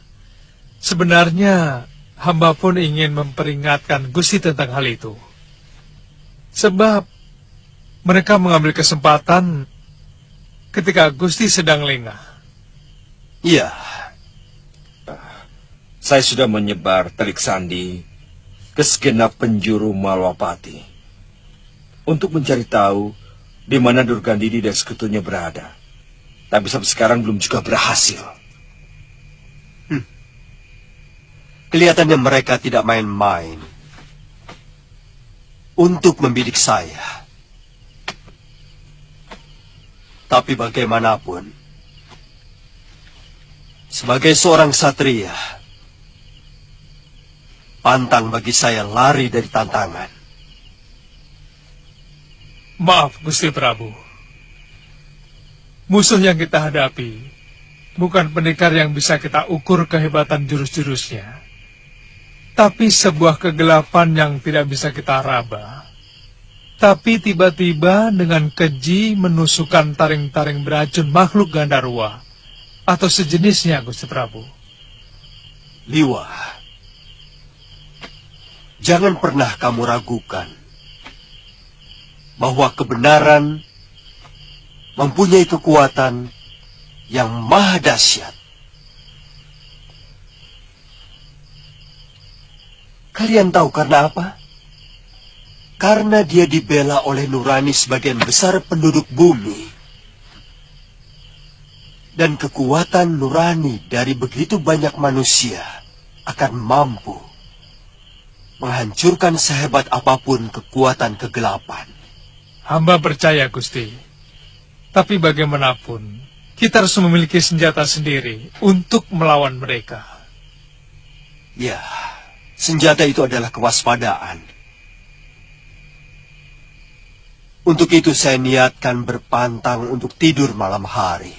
sebenarnya hamba pun ingin memperingatkan Gusti tentang hal itu. Sebab mereka mengambil kesempatan ketika Gusti sedang lengah. Iya. Saya sudah menyebar telik sandi ke segenap penjuru Malwapati untuk mencari tahu di mana Durgandini dan sekutunya berada. Tapi sampai sekarang belum juga berhasil. Kelihatannya mereka tidak main-main untuk membidik saya. Tapi bagaimanapun, sebagai seorang satria, pantang bagi saya lari dari tantangan. Maaf, Gusti Prabu. Musuh yang kita hadapi bukan pendekar yang bisa kita ukur kehebatan jurus-jurusnya, tapi sebuah kegelapan yang tidak bisa kita raba. Tapi tiba-tiba dengan keji menusukkan taring-taring beracun makhluk Gandarwa atau sejenisnya, Gusti Prabu. Liwa, jangan pernah kamu ragukan bahwa kebenaran mempunyai kekuatan yang maha dahsyat. Kalian tahu karena apa? Karena dia dibela oleh nurani sebagian besar penduduk bumi. Dan kekuatan nurani dari begitu banyak manusia akan mampu menghancurkan sehebat apapun kekuatan kegelapan. Hamba percaya, Gusti. Tapi bagaimanapun, kita harus memiliki senjata sendiri untuk melawan mereka. Ya, senjata itu adalah kewaspadaan. Untuk itu saya niatkan berpantang untuk tidur malam hari.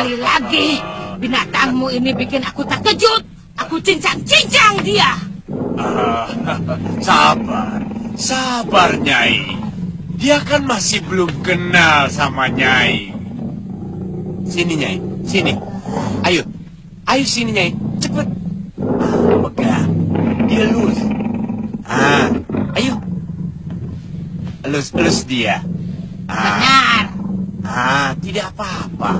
Sekali lagi, binatangmu ini bikin aku terkejut. Aku cincang-cincang dia. Sabar, sabar Nyai. Dia kan masih belum kenal sama Nyai. Sini Nyai, sini. Ayo, ayo sini Nyai, cepet. Pegang, dia lurus. Ayo. Elus dia. Benar. Tidak apa-apa.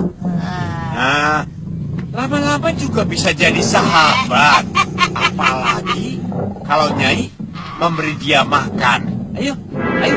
Lama-lama juga bisa jadi sahabat. Apalagi kalau Nyai memberi dia makan. Ayo, ayo.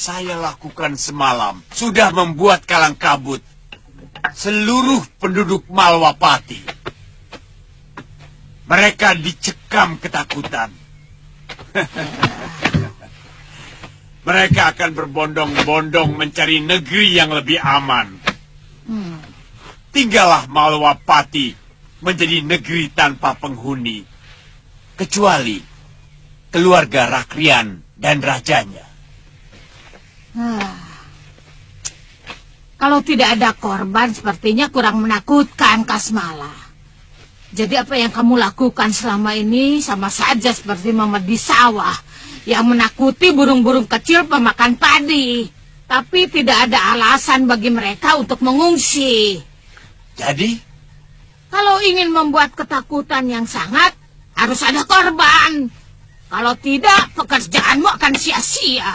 saya lakukan semalam sudah membuat kalang kabut seluruh penduduk Malwapati. Mereka dicekam ketakutan. Mereka akan berbondong-bondong mencari negeri yang lebih aman. Tinggallah Malwapati menjadi negeri tanpa penghuni, kecuali keluarga Rakrian dan rajanya. Kalau tidak ada korban, sepertinya kurang menakutkan, Kasmala. Jadi apa yang kamu lakukan selama ini sama saja seperti memedi sawah yang menakuti burung-burung kecil pemakan padi. Tapi tidak ada alasan bagi mereka untuk mengungsi. Jadi? Kalau ingin membuat ketakutan yang sangat, harus ada korban. Kalau tidak, pekerjaanmu akan sia-sia.